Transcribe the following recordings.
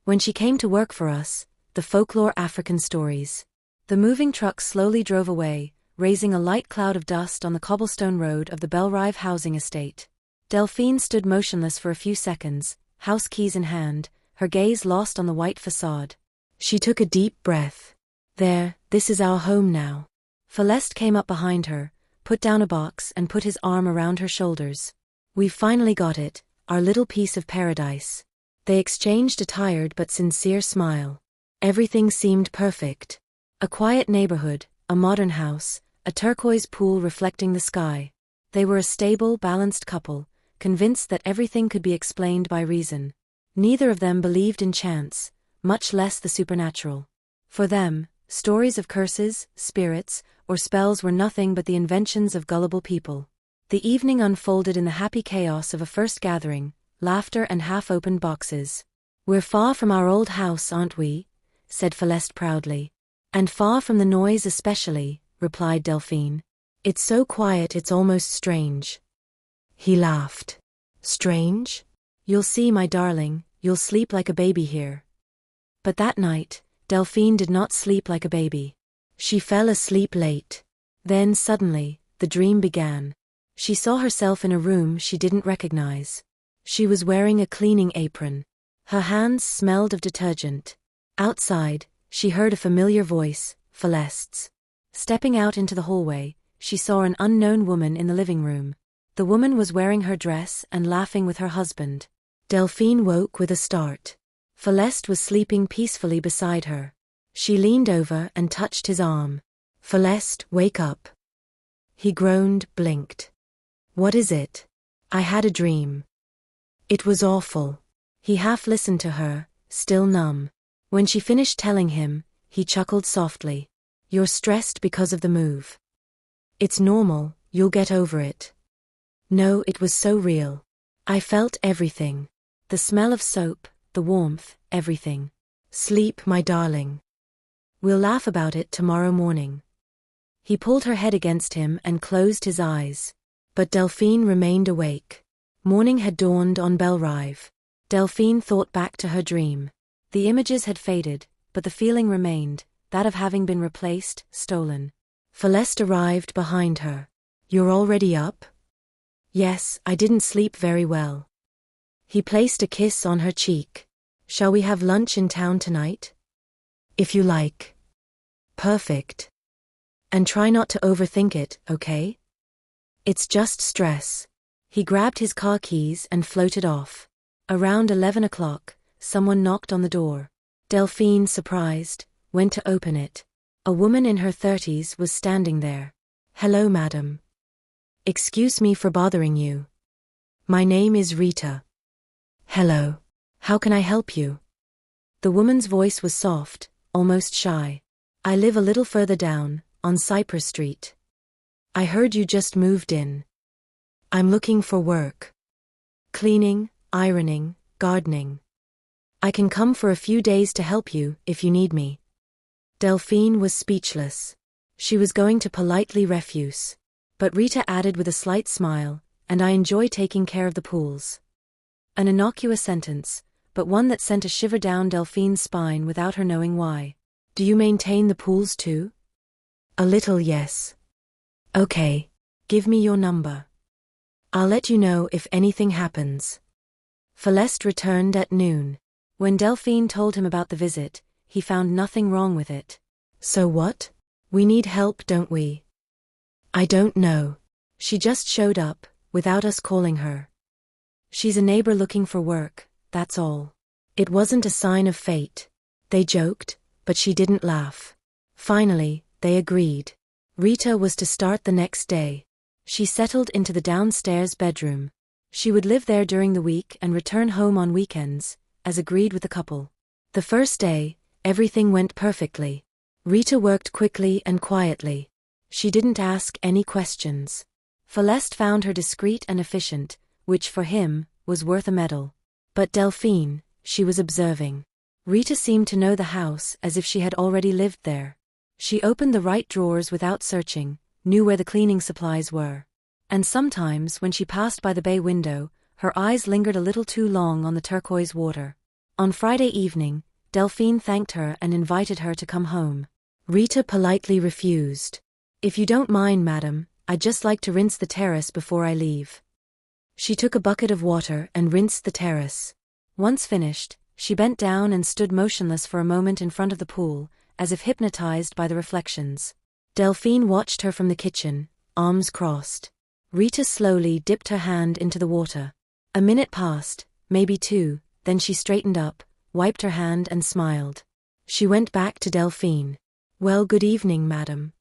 When she came to work for us, the folklore African stories. The moving truck slowly drove away, raising a light cloud of dust on the cobblestone road of the Belrive housing estate. Delphine stood motionless for a few seconds, house keys in hand, her gaze lost on the white facade. She took a deep breath. There, this is our home now. Celeste came up behind her, put down a box and put his arm around her shoulders. We've finally got it, our little piece of paradise. They exchanged a tired but sincere smile. Everything seemed perfect. A quiet neighborhood, a modern house, a turquoise pool reflecting the sky. They were a stable, balanced couple, convinced that everything could be explained by reason. Neither of them believed in chance, much less the supernatural. For them, stories of curses, spirits, or spells were nothing but the inventions of gullible people. The evening unfolded in the happy chaos of a first gathering, laughter and half-opened boxes. "We're far from our old house, aren't we?" said Celeste proudly. "And far from the noise especially," replied Delphine. "It's so quiet it's almost strange." He laughed. "Strange? You'll see, my darling, you'll sleep like a baby here." But that night, Delphine did not sleep like a baby. She fell asleep late. Then suddenly, the dream began. She saw herself in a room she didn't recognize. She was wearing a cleaning apron. Her hands smelled of detergent. Outside, she heard a familiar voice, Celeste's. Stepping out into the hallway, she saw an unknown woman in the living room. The woman was wearing her dress and laughing with her husband. Delphine woke with a start. Celeste was sleeping peacefully beside her. She leaned over and touched his arm. "Celeste, wake up." He groaned, blinked. "What is it?" "I had a dream. It was awful." He half listened to her, still numb. When she finished telling him, he chuckled softly. "You're stressed because of the move. It's normal, you'll get over it." No, it was so real. "I felt everything. The smell of soap, the warmth, everything. Sleep, my darling. We'll laugh about it tomorrow morning." He pulled her head against him and closed his eyes. But Delphine remained awake. Morning had dawned on Belrive. Delphine thought back to her dream. The images had faded, but the feeling remained, that of having been replaced, stolen. Celeste arrived behind her. "You're already up?" "Yes, I didn't sleep very well." He placed a kiss on her cheek. "Shall we have lunch in town tonight?" "If you like." "Perfect. And try not to overthink it, okay? It's just stress." He grabbed his car keys and floated off. Around 11 o'clock, someone knocked on the door. Delphine, surprised, went to open it. A woman in her 30s was standing there. "Hello, madam. Excuse me for bothering you. My name is Rita." "Hello. How can I help you?" The woman's voice was soft, almost shy. "I live a little further down, on Cypress Street. I heard you just moved in. I'm looking for work. Cleaning, ironing, gardening. I can come for a few days to help you, if you need me." Delphine was speechless. She was going to politely refuse. But Rita added with a slight smile, "And I enjoy taking care of the pools." An innocuous sentence, but one that sent a shiver down Delphine's spine without her knowing why. "Do you maintain the pools too?" "A little, yes." "Okay. Give me your number. I'll let you know if anything happens." Celeste returned at noon. When Delphine told him about the visit, he found nothing wrong with it. "So what? We need help, don't we?" "I don't know. She just showed up, without us calling her. She's a neighbor looking for work, that's all. It wasn't a sign of fate." They joked, but she didn't laugh. Finally, they agreed. Rita was to start the next day. She settled into the downstairs bedroom. She would live there during the week and return home on weekends, as agreed with the couple. The first day, everything went perfectly. Rita worked quickly and quietly. She didn't ask any questions. Celeste found her discreet and efficient, which for him, was worth a medal. But Delphine, she was observing. Rita seemed to know the house as if she had already lived there. She opened the right drawers without searching, knew where the cleaning supplies were. And sometimes when she passed by the bay window, her eyes lingered a little too long on the turquoise water. On Friday evening, Delphine thanked her and invited her to come home. Rita politely refused. "If you don't mind, madam, I'd just like to rinse the terrace before I leave." She took a bucket of water and rinsed the terrace. Once finished, she bent down and stood motionless for a moment in front of the pool, as if hypnotized by the reflections. Delphine watched her from the kitchen, arms crossed. Rita slowly dipped her hand into the water. A minute passed, maybe two, then she straightened up, wiped her hand and smiled. She went back to Delphine. "Well, good evening, madam."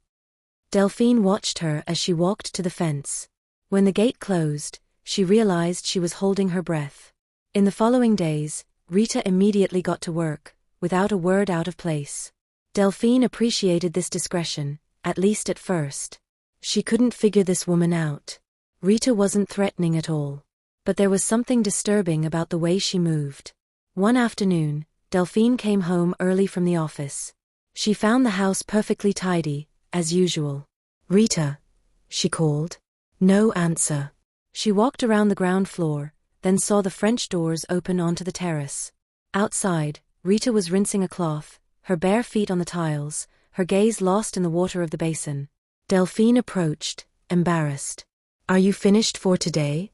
Delphine watched her as she walked to the fence. When the gate closed, she realized she was holding her breath. In the following days, Rita immediately got to work, without a word out of place. Delphine appreciated this discretion, at least at first. She couldn't figure this woman out. Rita wasn't threatening at all. But there was something disturbing about the way she moved. One afternoon, Delphine came home early from the office. She found the house perfectly tidy, as usual. "Rita," she called. No answer. She walked around the ground floor, then saw the French doors open onto the terrace. Outside, Rita was rinsing a cloth, her bare feet on the tiles, her gaze lost in the water of the basin. Delphine approached, embarrassed. "Are you finished for today?"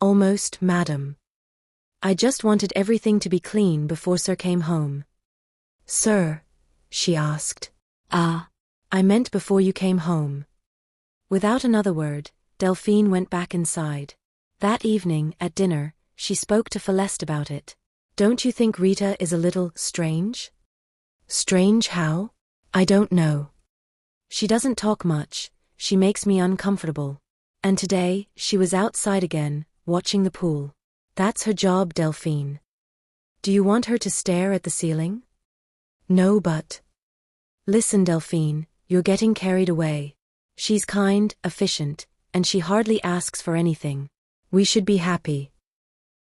"Almost, madam. I just wanted everything to be clean before Sir came home." "Sir?" she asked. "Ah, I meant before you came home." Without another word, Delphine went back inside. That evening, at dinner, she spoke to Celeste about it. "Don't you think Rita is a little strange?" "Strange how? I don't know. She doesn't talk much, she makes me uncomfortable. And today, she was outside again, watching the pool. That's her job, Delphine. Do you want her to stare at the ceiling?" "No, but..." "Listen, Delphine, you're getting carried away. She's kind, efficient, and she hardly asks for anything. We should be happy."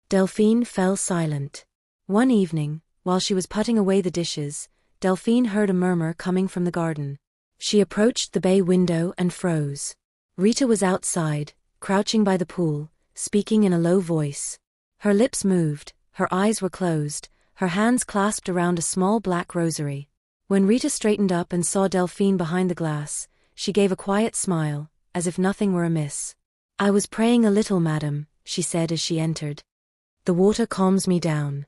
Delphine fell silent. One evening, while she was putting away the dishes, Delphine heard a murmur coming from the garden. She approached the bay window and froze. Rita was outside, crouching by the pool, speaking in a low voice. Her lips moved, her eyes were closed, her hands clasped around a small black rosary. When Rita straightened up and saw Delphine behind the glass, she gave a quiet smile, as if nothing were amiss. "I was praying a little, madam," she said as she entered. "The water calms me down."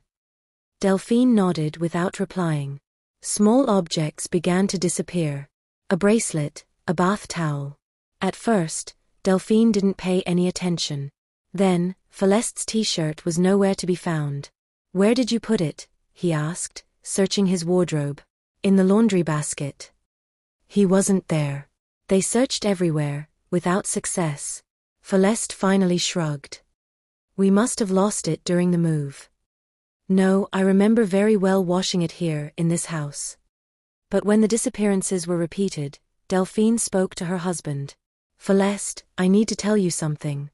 Delphine nodded without replying. Small objects began to disappear. A bracelet, a bath towel. At first, Delphine didn't pay any attention. Then, Celeste's t-shirt was nowhere to be found. "Where did you put it?" he asked, searching his wardrobe. "In the laundry basket." He wasn't there. They searched everywhere, without success. Celeste finally shrugged. "We must have lost it during the move." "No, I remember very well washing it here, in this house." But when the disappearances were repeated, Delphine spoke to her husband. "Celeste, I need to tell you something."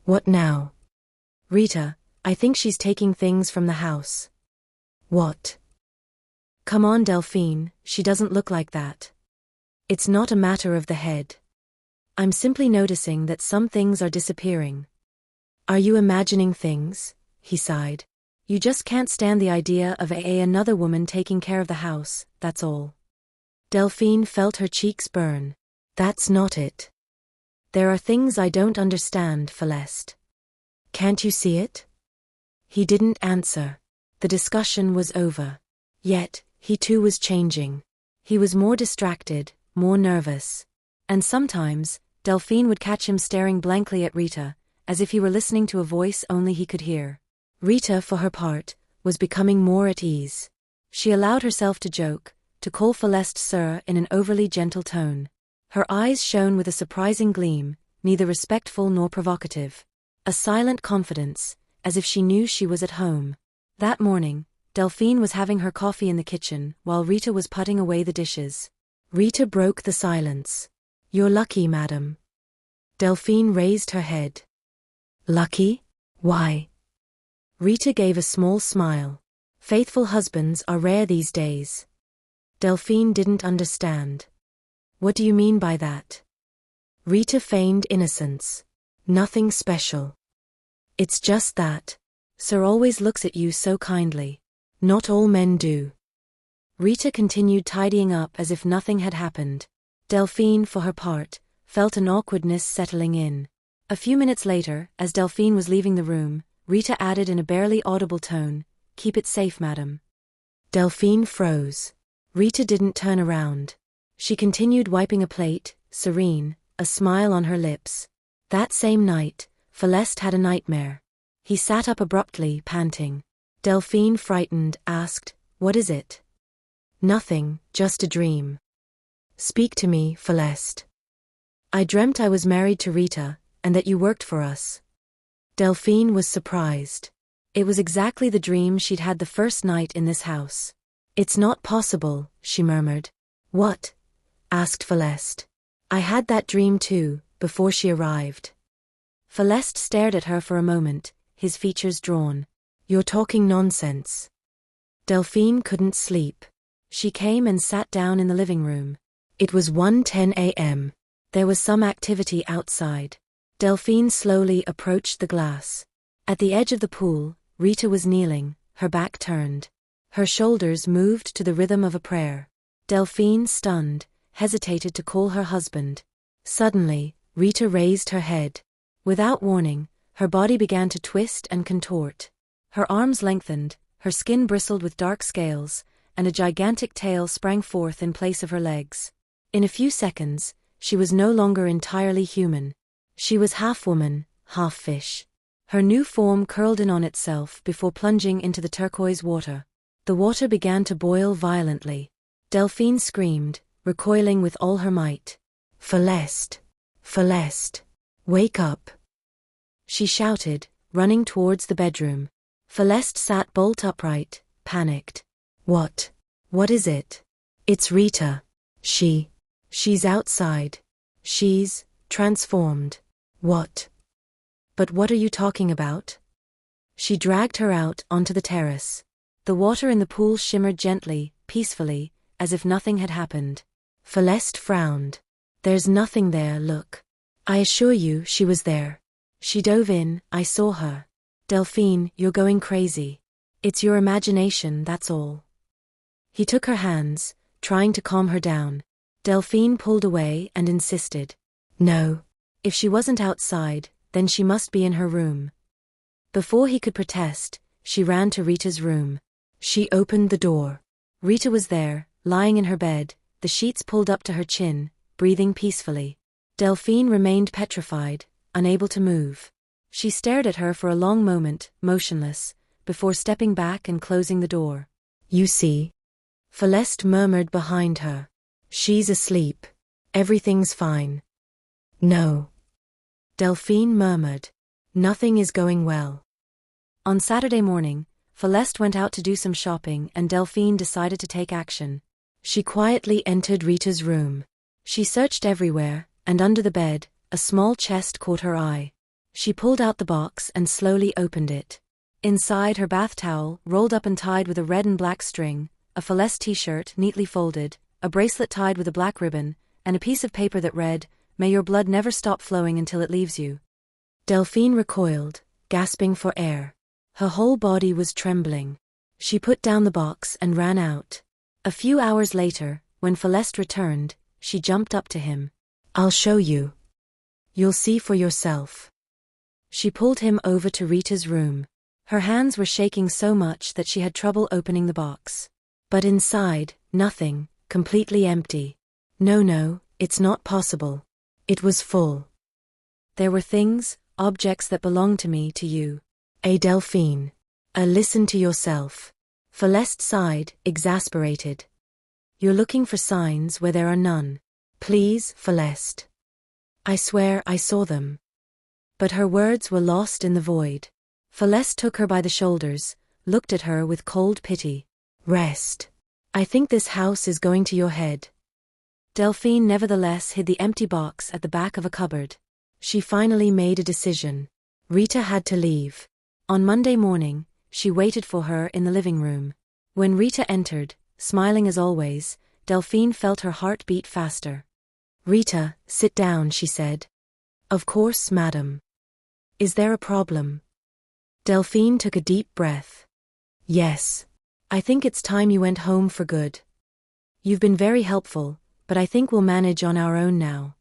"What now?" "Rita, I think she's taking things from the house." "What?" "Come on, Delphine, she doesn't look like that." "It's not a matter of the head. I'm simply noticing that some things are disappearing." "Are you imagining things?" he sighed. "You just can't stand the idea of another woman taking care of the house, that's all." Delphine felt her cheeks burn. "That's not it. There are things I don't understand, Celeste." "Can't you see it?" He didn't answer. The discussion was over. Yet, he too was changing. He was more distracted, more nervous. And sometimes, Delphine would catch him staring blankly at Rita, as if he were listening to a voice only he could hear. Rita, for her part, was becoming more at ease. She allowed herself to joke, to call Celeste Sir in an overly gentle tone. Her eyes shone with a surprising gleam, neither respectful nor provocative. A silent confidence, as if she knew she was at home. That morning, Delphine was having her coffee in the kitchen, while Rita was putting away the dishes. Rita broke the silence. "You're lucky, madam." Delphine raised her head. "Lucky? Why?" Rita gave a small smile. "Faithful husbands are rare these days." Delphine didn't understand. "What do you mean by that?" Rita feigned innocence. "Nothing special. It's just that Sir always looks at you so kindly. Not all men do. Rita continued tidying up as if nothing had happened. Delphine, for her part, felt an awkwardness settling in. A few minutes later, as Delphine was leaving the room, Rita added in a barely audible tone, "Keep it safe, madam." Delphine froze. Rita didn't turn around. She continued wiping a plate, serene, a smile on her lips. That same night, Celeste had a nightmare. He sat up abruptly, panting. Delphine, frightened, asked, "What is it?" "Nothing, just a dream." "Speak to me, Celeste." "I dreamt I was married to Rita, and that you worked for us." Delphine was surprised. It was exactly the dream she'd had the first night in this house. "It's not possible," she murmured. "What?" asked Celeste. "I had that dream too, before she arrived." Celeste stared at her for a moment, his features drawn. "You're talking nonsense." Delphine couldn't sleep. She came and sat down in the living room. It was 1:10 a.m. There was some activity outside. Delphine slowly approached the glass. At the edge of the pool, Rita was kneeling, her back turned. Her shoulders moved to the rhythm of a prayer. Delphine, stunned, hesitated to call her husband. Suddenly, Rita raised her head. Without warning, her body began to twist and contort. Her arms lengthened, her skin bristled with dark scales, and a gigantic tail sprang forth in place of her legs. In a few seconds, she was no longer entirely human. She was half woman, half fish. Her new form curled in on itself before plunging into the turquoise water. The water began to boil violently. Delphine screamed, recoiling with all her might. "Celeste! Celeste! Wake up!" she shouted, running towards the bedroom. Celeste sat bolt upright, panicked. "What? What is it?" "It's Rita. She's outside. She's transformed." "What? But what are you talking about?" She dragged her out onto the terrace. The water in the pool shimmered gently, peacefully, as if nothing had happened. Celeste frowned. "There's nothing there, look. I assure you she was there. She dove in, I saw her." "Delphine, you're going crazy. It's your imagination, that's all." He took her hands, trying to calm her down. Delphine pulled away and insisted. "No. If she wasn't outside, then she must be in her room." Before he could protest, she ran to Rita's room. She opened the door. Rita was there, lying in her bed, the sheets pulled up to her chin, breathing peacefully. Delphine remained petrified, unable to move. She stared at her for a long moment, motionless, before stepping back and closing the door. "You see?" Celeste murmured behind her. "She's asleep. Everything's fine." "No." Delphine murmured. "Nothing is going well." On Saturday morning, Celeste went out to do some shopping and Delphine decided to take action. She quietly entered Rita's room. She searched everywhere, and under the bed, a small chest caught her eye. She pulled out the box and slowly opened it. Inside, her bath towel, rolled up and tied with a red and black string, a Celeste t-shirt neatly folded, a bracelet tied with a black ribbon, and a piece of paper that read, "May your blood never stop flowing until it leaves you." Delphine recoiled, gasping for air. Her whole body was trembling. She put down the box and ran out. A few hours later, when Celeste returned, she jumped up to him. "I'll show you. You'll see for yourself." She pulled him over to Rita's room. Her hands were shaking so much that she had trouble opening the box. But inside, nothing, completely empty. No, it's not possible. It was full. There were things, objects that belonged to me, to you. Delphine. Listen to yourself. Celeste sighed, exasperated. "You're looking for signs where there are none. Please, Celeste." "I swear I saw them." But her words were lost in the void. Celeste took her by the shoulders, looked at her with cold pity. "Rest. I think this house is going to your head." Delphine nevertheless hid the empty box at the back of a cupboard. She finally made a decision. Rita had to leave. On Monday morning, she waited for her in the living room. When Rita entered, smiling as always, Delphine felt her heart beat faster. "Rita, sit down," she said. "Of course, madam. Is there a problem?" Delphine took a deep breath. Yes. I think it's time you went home for good. You've been very helpful, but I think we'll manage on our own now.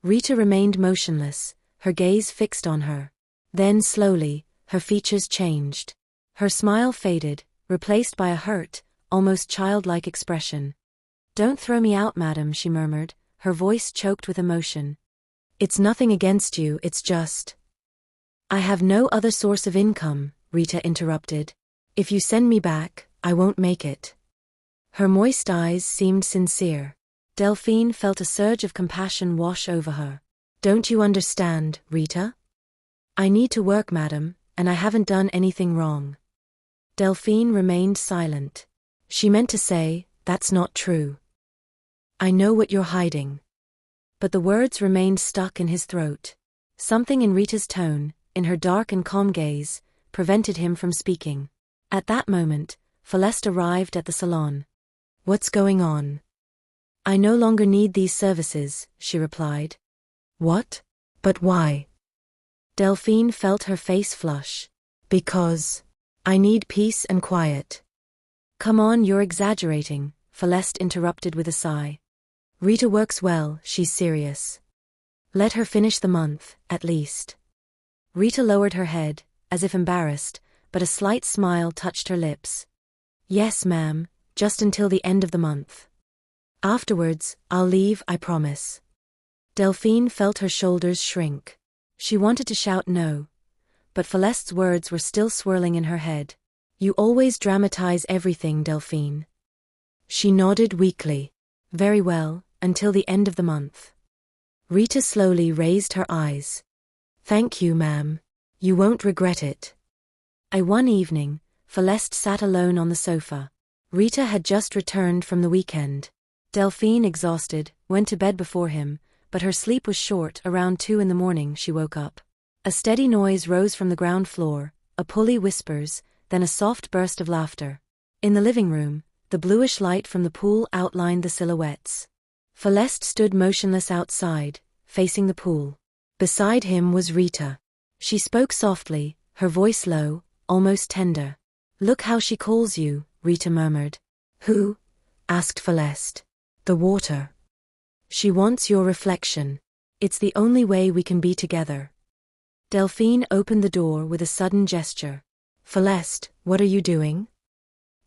Rita remained motionless, her gaze fixed on her. Then slowly, her features changed. Her smile faded, replaced by a hurt, almost childlike expression. "Don't throw me out, madam," she murmured, her voice choked with emotion. "It's nothing against you, it's just—" "I have no other source of income," Rita interrupted. "If you send me back, I won't make it." Her moist eyes seemed sincere. Delphine felt a surge of compassion wash over her. "Don't you understand, Rita? I need to work, madam, and I haven't done anything wrong." Delphine remained silent. She meant to say, "That's not true. I know what you're hiding." But the words remained stuck in his throat. Something in Rita's tone, in her dark and calm gaze, prevented him from speaking. At that moment, Celeste arrived at the salon. "What's going on?" "I no longer need these services," she replied. "What? But why?" Delphine felt her face flush. "Because I need peace and quiet." "Come on, you're exaggerating," Celeste interrupted with a sigh. "Rita works well, she's serious. Let her finish the month, at least." Rita lowered her head, as if embarrassed, but a slight smile touched her lips. "Yes, ma'am, just until the end of the month. Afterwards, I'll leave, I promise." Delphine felt her shoulders shrink. She wanted to shout no, but Celeste's words were still swirling in her head. "You always dramatize everything, Delphine." She nodded weakly. "Very well, until the end of the month." Rita slowly raised her eyes. "Thank you, ma'am. You won't regret it." One evening, Celeste sat alone on the sofa. Rita had just returned from the weekend. Delphine, exhausted, went to bed before him, but her sleep was short. Around 2 in the morning she woke up. A steady noise rose from the ground floor, a pulley whispers, then a soft burst of laughter. In the living room, the bluish light from the pool outlined the silhouettes. Celeste stood motionless outside, facing the pool. Beside him was Rita. She spoke softly, her voice low, almost tender. "Look how she calls you," Rita murmured. "Who?" asked Celeste. "The water. She wants your reflection. It's the only way we can be together." Delphine opened the door with a sudden gesture. "Celeste, what are you doing?"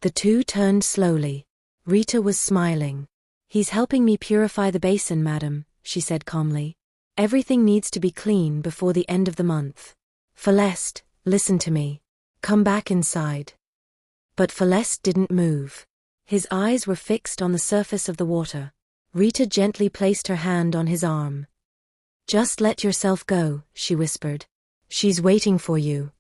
The two turned slowly. Rita was smiling. "He's helping me purify the basin, madam," she said calmly. "Everything needs to be clean before the end of the month. Celeste, listen to me. Come back inside." But Celeste didn't move. His eyes were fixed on the surface of the water. Rita gently placed her hand on his arm. "Just let yourself go," she whispered. "She's waiting for you."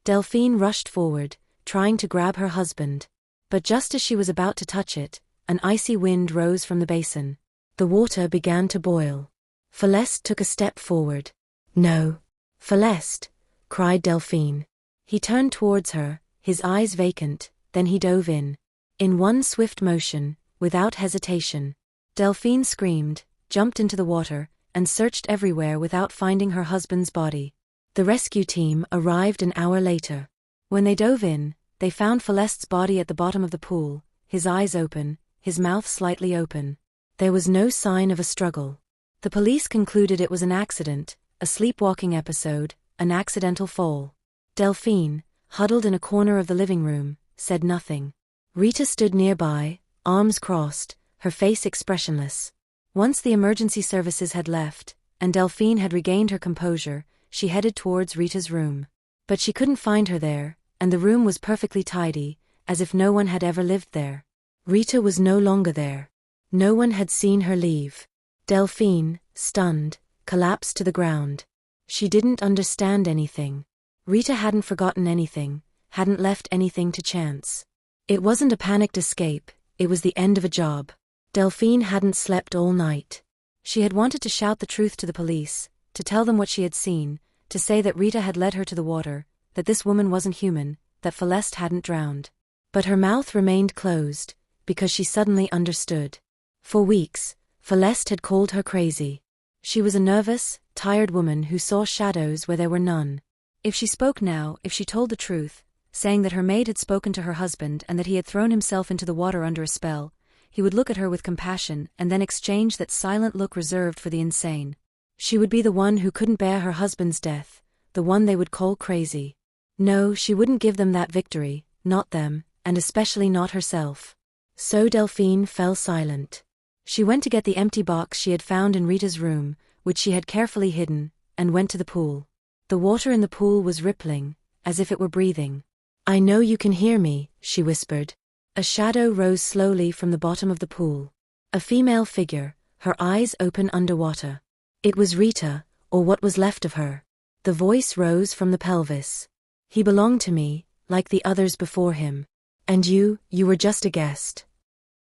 Delphine rushed forward, trying to grab her husband. But just as she was about to touch it, an icy wind rose from the basin. The water began to boil. Celeste took a step forward. "No." "Celeste," cried Delphine. He turned towards her, his eyes vacant, then he dove in. In one swift motion, without hesitation. Delphine screamed, jumped into the water, and searched everywhere without finding her husband's body. The rescue team arrived an hour later. When they dove in, they found Celeste's body at the bottom of the pool, his eyes open, his mouth slightly open. There was no sign of a struggle. The police concluded it was an accident, a sleepwalking episode, an accidental fall. Delphine, huddled in a corner of the living room, said nothing. Rita stood nearby, arms crossed, her face expressionless. Once the emergency services had left, and Delphine had regained her composure, she headed towards Rita's room. But she couldn't find her there, and the room was perfectly tidy, as if no one had ever lived there. Rita was no longer there. No one had seen her leave. Delphine, stunned, collapsed to the ground. She didn't understand anything. Rita hadn't forgotten anything, hadn't left anything to chance. It wasn't a panicked escape, it was the end of a job. Delphine hadn't slept all night. She had wanted to shout the truth to the police, to tell them what she had seen, to say that Rita had led her to the water, that this woman wasn't human, that Celeste hadn't drowned. But her mouth remained closed, because she suddenly understood. For weeks, Celeste had called her crazy. She was a nervous, tired woman who saw shadows where there were none. If she spoke now, if she told the truth, saying that her maid had spoken to her husband and that he had thrown himself into the water under a spell, he would look at her with compassion and then exchange that silent look reserved for the insane. She would be the one who couldn't bear her husband's death, the one they would call crazy. No, she wouldn't give them that victory, not them, and especially not herself. So Delphine fell silent. She went to get the empty box she had found in Rita's room, which she had carefully hidden, and went to the pool. The water in the pool was rippling, as if it were breathing. "I know you can hear me," she whispered. A shadow rose slowly from the bottom of the pool. A female figure, her eyes open underwater. It was Rita, or what was left of her. The voice rose from the pelvis. "He belonged to me, like the others before him. And you were just a guest."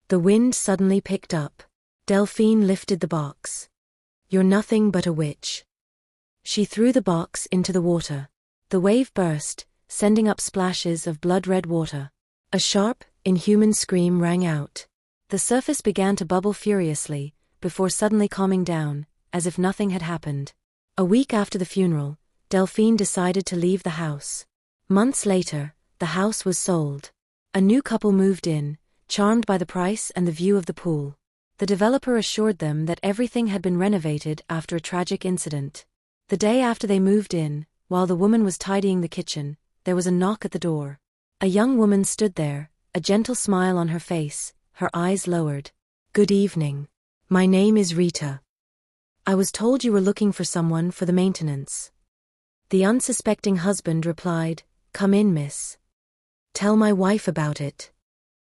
The wind suddenly picked up. Delphine lifted the box. "You're nothing but a witch." She threw the box into the water. The wave burst, sending up splashes of blood-red water. A sharp, inhuman scream rang out. The surface began to bubble furiously, before suddenly calming down, as if nothing had happened. A week after the funeral, Delphine decided to leave the house. Months later, the house was sold. A new couple moved in, charmed by the price and the view of the pool. The developer assured them that everything had been renovated after a tragic incident. The day after they moved in, while the woman was tidying the kitchen, there was a knock at the door. A young woman stood there, a gentle smile on her face, her eyes lowered. "Good evening. My name is Rita. I was told you were looking for someone for the maintenance." The unsuspecting husband replied, "Come in, miss. Tell my wife about it."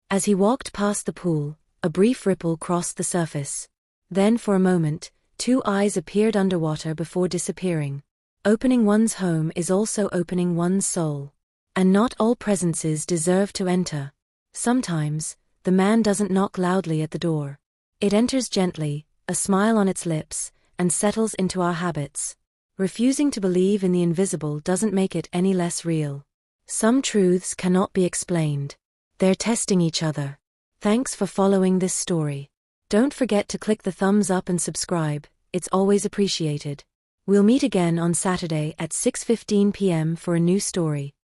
As he walked past the pool, a brief ripple crossed the surface. Then for a moment, two eyes appeared underwater before disappearing. Opening one's home is also opening one's soul. And not all presences deserve to enter. Sometimes, the man doesn't knock loudly at the door. It enters gently, a smile on its lips, and settles into our habits. Refusing to believe in the invisible doesn't make it any less real. Some truths cannot be explained. They're testing each other. Thanks for following this story. Don't forget to click the thumbs up and subscribe, it's always appreciated. We'll meet again on Saturday at 6:15 p.m. for a new story.